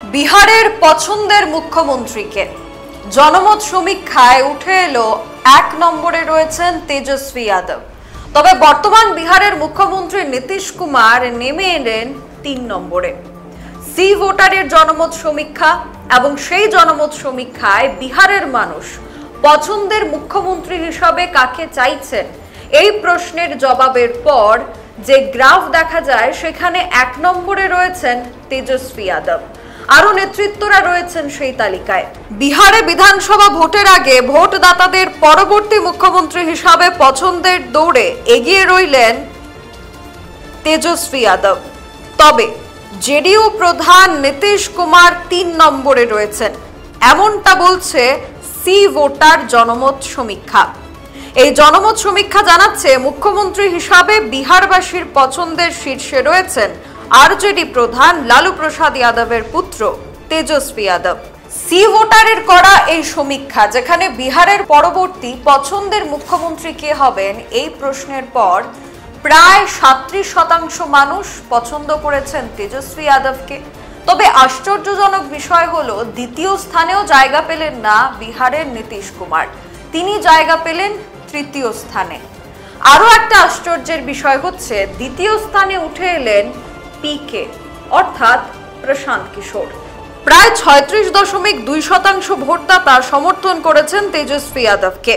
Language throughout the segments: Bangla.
বিহারের পছন্দের মুখ্যমন্ত্রীকে জনমত সমীক্ষায় উঠে এলো ১ নম্বরে রয়েছেন তেজস্বী যাদব। তবে বর্তমান বিহারের মুখ্যমন্ত্রী নীতিশ কুমার নেমে এলেন ৩ নম্বরে। সি ভোটারের জনমত সমীক্ষা এবং সেই জনমত সমীক্ষায় বিহারের মানুষ পছন্দের মুখ্যমন্ত্রী হিসাবে কাকে চাইছেন এই প্রশ্নের জবাবের পর যে গ্রাফ দেখা যায় সেখানে ১ নম্বরে রয়েছেন তেজস্বী যাদব। আরো নেতৃত্বরা রয়েছেন সেই তালিকায়। বিহারে বিধানসভা ভোটের আগে ভোটদাতাদের পরবর্তী মুখ্যমন্ত্রী হিসাবে পছন্দের দৌড়ে এগিয়ে রইলেন তেজস্বী যাদব। তবে জেডিইউ প্রধান নীতিশ কুমার ৩ নম্বরে রয়েছেন, এমনটা বলছে সি ভোটার জনমত সমীক্ষা। এই জনমত সমীক্ষা জানাচ্ছে মুখ্যমন্ত্রী হিসাবে বিহারবাসীর পছন্দের শীর্ষে রয়েছেন আরজেডি প্রধান লালু প্রসাদ যাদবের পুত্র তেজস্বী যাদব। সি ভোটারের করা এই সমীক্ষা, যেখানে বিহারের পরবর্তী পছন্দের মুখ্যমন্ত্রী কে হবেন এই প্রশ্নের পর প্রায় ৩৭% মানুষ পছন্দ করেছেন তেজস্বী যাদবকে। তবে আশ্চর্যজনক বিষয় হলো দ্বিতীয় স্থানেও জায়গা পেলেন না বিহারের নীতিশ কুমার, তিনি জায়গা পেলেন তৃতীয় স্থানে। আরো একটা আশ্চর্যের বিষয় হচ্ছে দ্বিতীয় স্থানে উঠে এলেন পিকে অর্থাৎ প্রশান্ত কিশোর। প্রায় ৩৬.২% ভোটদাতা সমর্থন করেছেন তেজস্বী যাদবকে।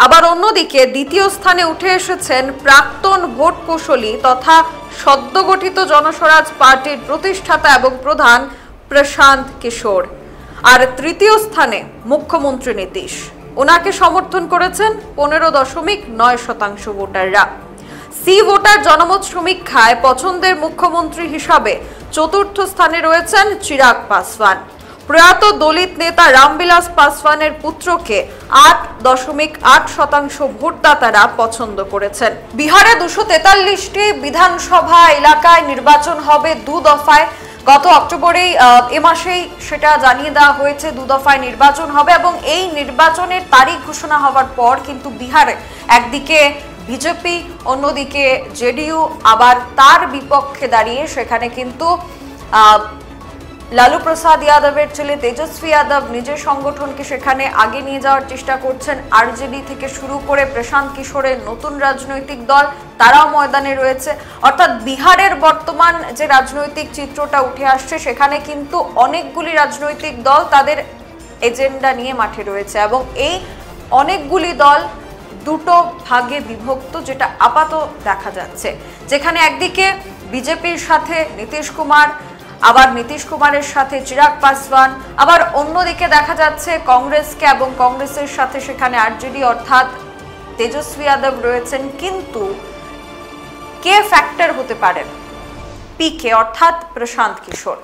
আবার অন্যদিকে দ্বিতীয় স্থানে উঠে এসেছেন প্রাক্তন ভোট কৌশলী তথা সদ্যগঠিত জনস্বরাজ পার্টির প্রতিষ্ঠাতা এবং প্রধান প্রশান্ত কিশোর। আর তৃতীয় স্থানে মুখ্যমন্ত্রী নীতিশ, ওনাকে সমর্থন করেছেন ১৫.৯% ভোটাররা। সি ভোটার জনমত সমীক্ষায় পছন্দের মুখ্যমন্ত্রী হিসাবে চতুর্থ স্থানে রয়েছেন চিরাগ পাসওয়ান। প্রয়াত দলিত নেতা রামবিলাস পাসওয়ানের পুত্রকে ৮.৮% ভোটদাতারা পছন্দ করেছেন। বিহারে ২৪৩টি বিধানসভা এলাকায় নির্বাচন হবে ২ দফায়। গত অক্টোবরেই এ মাসেই সেটা জানিয়ে দেওয়া হয়েছে ২ দফায় নির্বাচন হবে এবং এই নির্বাচনের তারিখ ঘোষণা হওয়ার পর কিন্তু বিহারে একদিকে বিজেপি, অন্যদিকে জেডিইউ আবার তার বিপক্ষে দাঁড়িয়ে সেখানে কিন্তু লালু প্রসাদ যাদবের ছেলে তেজস্বী যাদব নিজের সংগঠনকে সেখানে আগে নিয়ে যাওয়ার চেষ্টা করছেন। আরজেডি থেকে শুরু করে প্রশান্ত কিশোরের নতুন রাজনৈতিক দল তারাও ময়দানে রয়েছে। অর্থাৎ বিহারের বর্তমান যে রাজনৈতিক চিত্রটা উঠে আসছে সেখানে কিন্তু অনেকগুলি রাজনৈতিক দল তাদের এজেন্ডা নিয়ে মাঠে রয়েছে এবং এই অনেকগুলি দল দুটো ভাগে বিভক্ত, যেটা আপাতত দেখা যাচ্ছে। যেখানে একদিকে বিজেপির সাথে নীতিশ কুমার, আবার নীতিশ কুমারের সাথে চিরাগ পাসওয়ান, আবার অন্যদিকে দেখা যাচ্ছে কংগ্রেসকে এবং কংগ্রেসের সাথে সেখানে আরজেডি অর্থাৎ তেজস্বী যাদব রয়েছেন। কিন্তু কে ফ্যাক্টর হতে পারেন? পিকে অর্থাৎ প্রশান্ত কিশোর।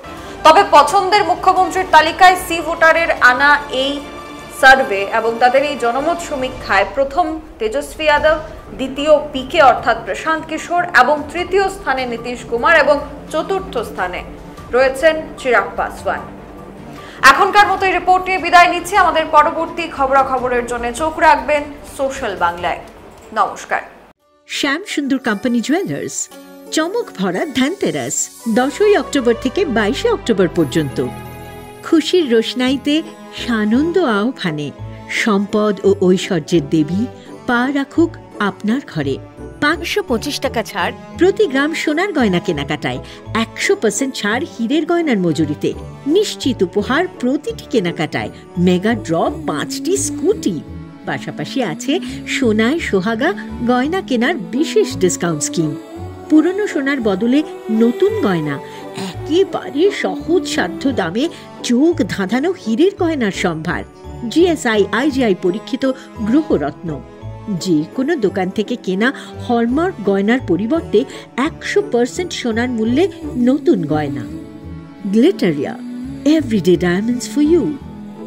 তবে পছন্দের মুখ্যমন্ত্রীর তালিকায় সি ভোটারের আনা এই সার্ভে এবং তাদের এই জনমত সমীক্ষায় প্রথম তেজস্বী যাদব, দ্বিতীয় পিকে অর্থাৎ প্রশান্ত কিশোর এবং তৃতীয় স্থানে নীতিশ কুমার এবং চতুর্থ স্থানে রয়েছেন চিরাগ পাসওয়ান। এখনকার মতো এই রিপোর্ট নিয়ে বিদায় নিচ্ছি। আমাদের পরবর্তী খবরাখবরের জন্য চোখ রাখবেন সোশ্যাল বাংলায়। নমস্কার। শ্যাম সুন্দর কোম্পানি জুয়েলার্স, চমক ভরা ধনতেরাস 10ই অক্টোবর থেকে 22শে অক্টোবর পর্যন্ত। খুশির রোশনাইতে সানন্দ আহ্বানে সম্পদ ও ঐশ্বর্যের দেবী পা রাখুক আপনার ঘরে। 525 টাকা ছাড় প্রতি গ্রাম সোনার গয়না কেনাকাটায়, 100% ছাড় হীরের গয়নার মজুরিতে, নিশ্চিত উপহার প্রতিটি কেনাকাটায়, মেগা ড্র 5টি স্কুটি। পাশাপাশি আছে সোনায় সোহাগা গয়না কেনার বিশেষ ডিসকাউন্ট স্কিম। পুরনো সোনার বদলে নতুন গয়না, একেবারে সহজ সাধ্য দামে চোখ ধাঁধানো হীরের গয়নার সম্ভার, জিএসআই আইজিআই পরীক্ষিত গ্রহরত্ন। যে কোনো দোকান থেকে কেনা হলমার্ক গয়নার পরিবর্তে 100% সোনার মূল্যে নতুন গয়না। Glitteria, everyday diamonds for you,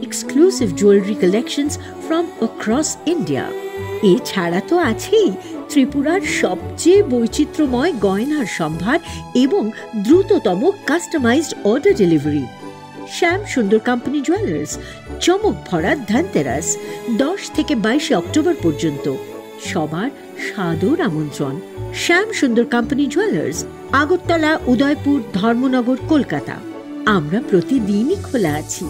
exclusive jewellery collections from across India. এছাড়া তো আছেই ত্রিপুরার সবচেয়ে বৈচিত্র্যময় গয়নার সম্ভার এবং দ্রুততম কাস্টমাইজড অর্ডার ডেলিভারি। শ্যাম সুন্দর কোম্পানি জুয়েলার্স, চমক ভরা ধনতেরাস 10 থেকে 22শে অক্টোবর পর্যন্ত। সবার সাদর আমন্ত্রণ। শ্যাম সুন্দর কোম্পানি জুয়েলার্স, আগরতলা, উদয়পুর, ধর্মনগর, কলকাতা। আমরা প্রতিদিনই খোলা আছি।